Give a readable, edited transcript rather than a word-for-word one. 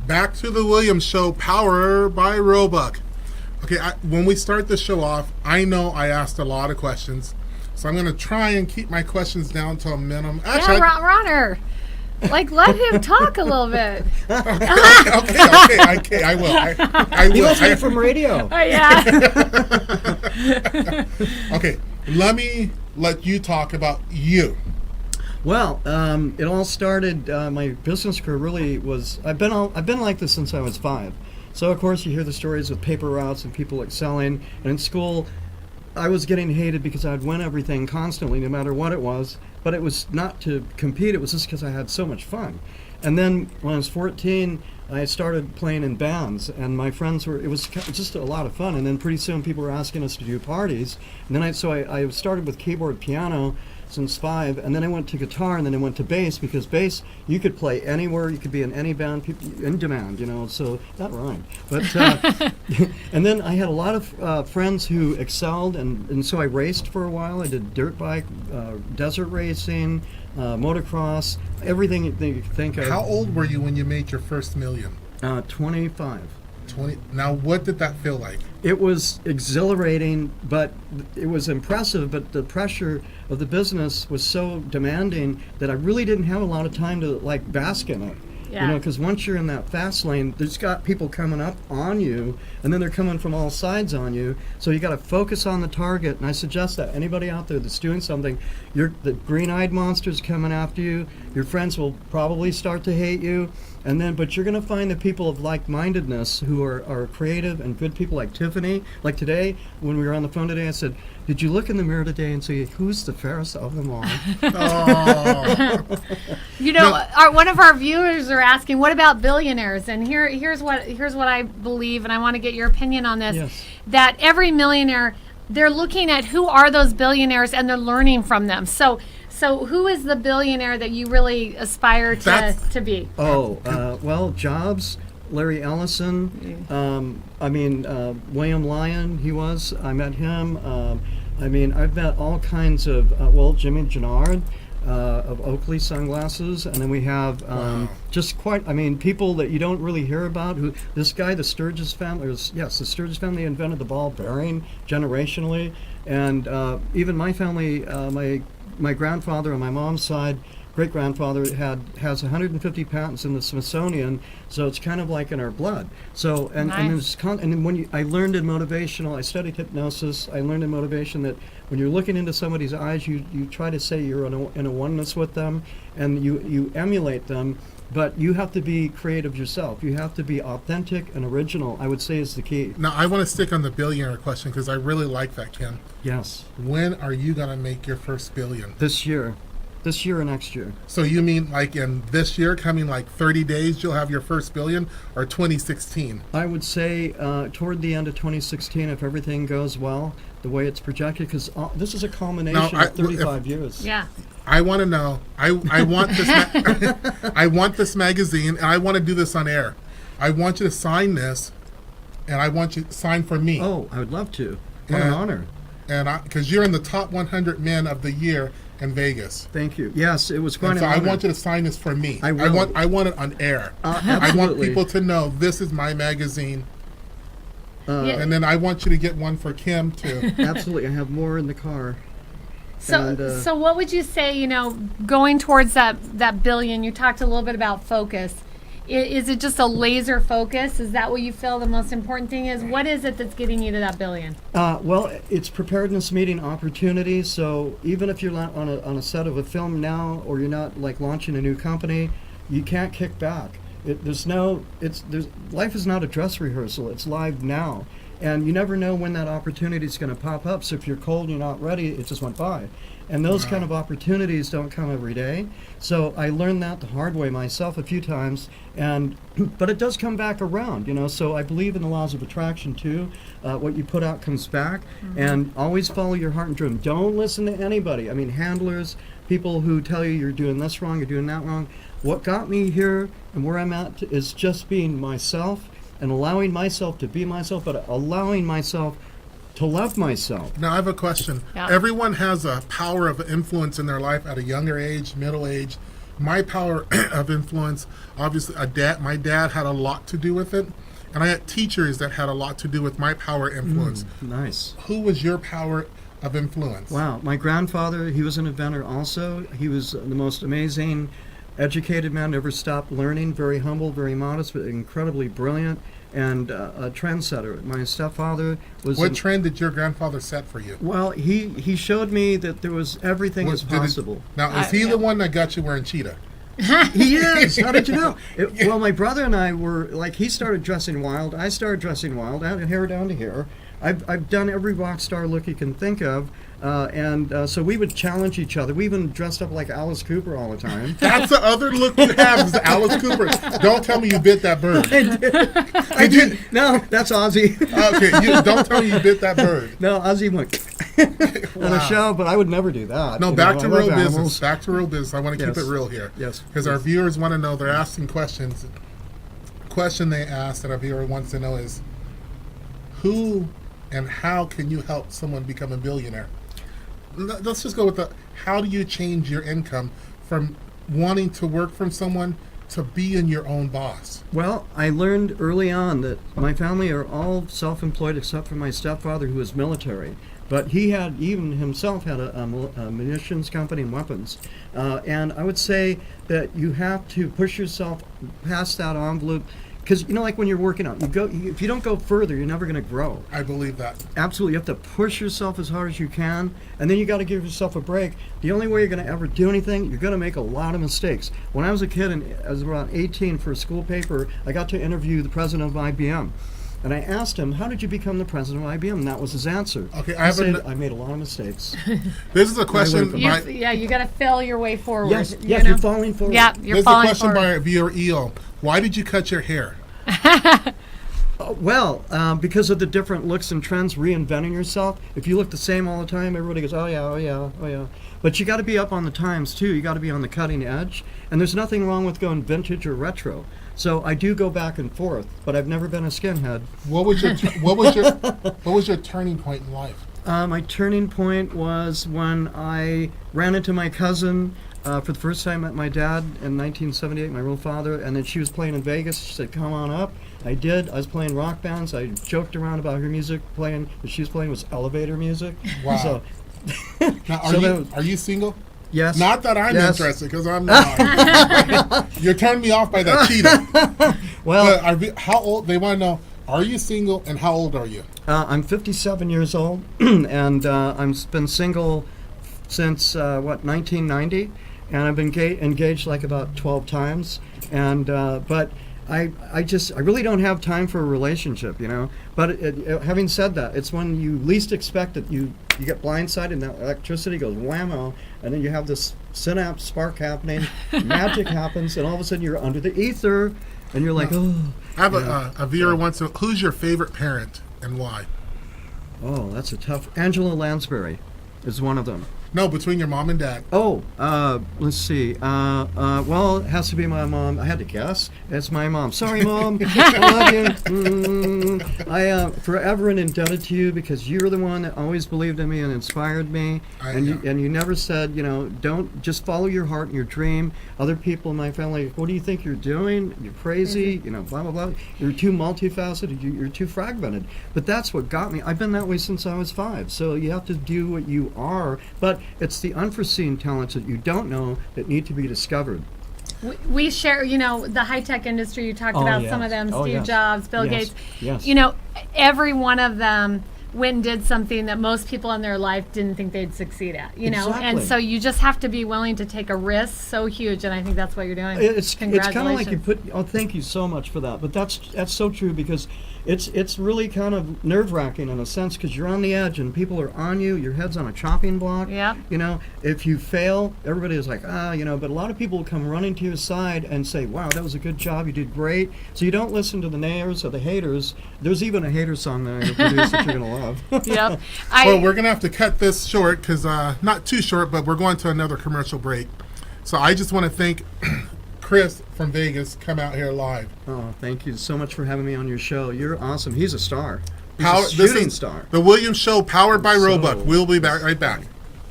Back to the Williams Show, powered by Roebuck. Okay, when we start the show off, I know I asked a lot of questions, so I'm going to try and keep my questions down to a minimum. Actually, yeah, Ronner. Like, let him talk a little bit. Okay, I will. I will. He must be from radio. Oh, yeah. Okay, let you talk about you. Well, it all started. My business career really was. I've been like this since I was 5. So of course you hear the stories of paper routes and people excelling. And in school, I was getting hated because I'd win everything constantly, no matter what it was. But it was not to compete. It was just because I had so much fun. And then when I was 14, I started playing in bands, and my friends were. It was just a lot of fun. And then pretty soon people were asking us to do parties. And then I started with keyboard, piano. Since 5, and then I went to guitar, and then I went to bass, because bass you could play anywhere, you could be in any band, in demand, so that rhymed. But and then I had a lot of friends who excelled, and so I raced for a while. I did dirt bike, desert racing, motocross, everything you think of. How old were you when you made your first million? 25. 20. Now, what did that feel like? It was exhilarating, but it was impressive, but the pressure of the business was so demanding that I really didn't have a lot of time to bask in it. Yeah. Because once you're in that fast lane, there's got people coming up on you, and then they're coming from all sides on you. So you got to focus on the target. And I suggest that anybody out there that's doing something, the green-eyed monster's coming after you. Your friends will probably start to hate you, but you're going to find the people of like-mindedness who are creative and good people, like Tiffany. Like today, when we were on the phone today, I said, "Did you look in the mirror today and say who's the fairest of them all?" Oh. One of our viewers are asking, what about billionaires? And here's what I believe, and I want to get your opinion on this. Yes. That every millionaire, they're looking at who are those billionaires, and they're learning from them. So who is the billionaire that you really aspire to be? Well, Jobs, Larry Ellison, William Lyon, I met him. I've met all kinds of, Jimmy Gennard of Oakley Sunglasses, and then we have people that you don't really hear about. This guy, the Sturgis family, the Sturgis family invented the ball bearing generationally, and even my family, my grandfather on my mom's side, great-grandfather has 150 patents in the Smithsonian, so it's kind of like in our blood. So and then when I learned in motivational, I studied hypnosis. I learned in motivation that when you're looking into somebody's eyes, you try to say you're in a oneness with them, and you emulate them. But you have to be creative yourself. You have to be authentic and original, I would say, is the key. Now, I want to stick on the billionaire question because I really like that, Ken. Yes. When are you going to make your first billion? This year or next year. So you mean like in this year, coming 30 days, you'll have your first billion, or 2016? I would say toward the end of 2016, if everything goes well, the way it's projected, because this is a culmination of 35 years. Yeah. I want to know. I want this. I want this magazine, and I want to do this on air. I want you to sign this, and I want you to sign for me. Oh, I would love to. What an honor. And because you're in the top 100 men of the year in Vegas. Thank you. Yes, it was quite an honor. honor. I want you to sign this for me. I will. I want it on air. Absolutely. I want people to know this is my magazine. And then I want you to get one for Kim too. Absolutely. I have more in the car. So what would you say, going towards that billion, you talked a little bit about focus. Is it just a laser focus? Is that what you feel the most important thing is? What is it that's getting you to that billion? It's preparedness meeting opportunities. So even if you're not on a set of a film now, or you're not launching a new company, you can't kick back. Life is not a dress rehearsal. It's live now. And you never know when that opportunity is going to pop up. So if you're cold and you're not ready, it just went by. And those kind of opportunities don't come every day. So I learned that the hard way myself a few times. But it does come back around, So I believe in the laws of attraction too. What you put out comes back. Mm-hmm. And always follow your heart and dream. Don't listen to anybody. Handlers, people who tell you you're doing this wrong, you're doing that wrong. What got me here and where I'm at is just being myself, and allowing myself to be myself, but allowing myself to love myself. Now, I have a question. Yeah. Everyone has a power of influence in their life at a younger age, middle age, my power of influence, obviously, my dad had a lot to do with it, and I had teachers that had a lot to do with my power influence. Nice. Who was your power of influence? Wow, my grandfather, he was an inventor also. He was the most amazing, educated man, never stopped learning, very humble, very modest, but incredibly brilliant, and a trendsetter. My stepfather was... What trend did your grandfather set for you? Well, he showed me that there was everything is possible. Now, is he the one that got you wearing cheetah? He is. How did you know? Well, my brother and I were like, he started dressing wild. I started dressing wild. I had hair down to here. I've done every rock star look you can think of, and so we would challenge each other. We even dressed up like Alice Cooper all the time. That's the other look you have is Alice Cooper. Don't tell me you bit that bird. I did. No, that's Ozzy. Okay, don't tell me you bit that bird. No, Ozzy went on a show, but I would never do that. No, You back know, to I love real animals. business. Back to real business. I want to keep Yes. it real here. Yes. Because our viewers want to know. They're asking questions. Question they ask that our viewer wants to know is, who and how can you help someone become a billionaire? Let's just go with how do you change your income from wanting to work from someone to being your own boss? Well, I learned early on that my family are all self-employed except for my stepfather, who was military. But he had, even himself, had a munitions company and weapons. And I would say that you have to push yourself past that envelope. Because, you know, like when you're working out, if you don't go further, you're never going to grow. I believe that. Absolutely. You have to push yourself as hard as you can, and then you got to give yourself a break. The only way you're going to ever do anything, you're going to make a lot of mistakes. When I was a kid, and I was around 18 for a school paper, I got to interview the president of IBM. And I asked him, how did you become the president of IBM? And that was his answer. Okay, I said, I made a lot of mistakes. This is a question. You got to fail your way forward. Yes, you know? you're falling forward. Yeah, This you're is a falling question forward. by our viewer Eel. Why did you cut your hair? Because of the different looks and trends, reinventing yourself. If you look the same all the time, everybody goes, oh yeah, oh yeah, oh yeah. But you got to be up on the times too. You got to be on the cutting edge. And there's nothing wrong with going vintage or retro. So I do go back and forth, but I've never been a skinhead. What was your turning point in life? My turning point was when I ran into my cousin for the first time at my dad in 1978, my real father, and then she was playing in Vegas. She said, come on up. I did. I was playing rock bands. I joked around about her music playing. What she was playing was elevator music. Wow. So, Now, are you single? yes. Not that I'm Yes. interested, because I'm not. You're turning me off by that cheetah. Well, How old? They want to know, are you single and how old are you? I'm 57 years old, and I've been single since, 1990, and I've been engaged like about 12 times, and but I really don't have time for a relationship, you know. But having said that, it's when you least expect it, you get blindsided and that electricity goes whammo, and then you have this synapse spark happening, magic happens, and all of a sudden you're under the ether, and you're like, oh. I have a viewer wants to. Who's your favorite parent and why? Oh, that's a tough. Angela Lansbury is one of them. No, between your mom and dad. Oh, let's see. Well, it has to be my mom. I had to guess. It's my mom. Sorry, Mom. I love you. I am forever indebted to you because you're the one that always believed in me and inspired me. You never said, you know, don't just follow your heart and your dream. Other people in my family, what do you think you're doing? You're crazy. You know, blah, blah, blah. You're too multifaceted. You're too fragmented. But that's what got me. I've been that way since I was 5. So you have to do what you are. But it's the unforeseen talents that you don't know that need to be discovered. We share, you know, the high-tech industry, you talked Oh, about yes. some of them, Oh, Steve yes. Jobs, Bill Yes. Gates. Yes. You know, every one of them went and did something that most people in their life didn't think they'd succeed at, you know? And Exactly. so you just have to be willing to take a risk so huge, and I think that's what you're doing. It's kind of like Congratulations. you put. Oh, thank you so much for that. But that's so true because it's really kind of nerve-wracking in a sense because you're on the edge and people are on you. Your head's on a chopping block. Yep. You know, if you fail, everybody is like, you know. But a lot of people will come running to your side and say, "Wow, that was a good job. You did great." So you don't listen to the naysayers or the haters. There's even a hater song that I produced that you're gonna love. Yep. Well, we're gonna have to cut this short because not too short, but we're going to another commercial break. So I just want to thank Chris from Vegas come out here live. Oh, thank you so much for having me on your show. You're awesome. He's a star. He's Power, a shooting star. The Williams Show, powered by So- Roebuck. We'll be back right back.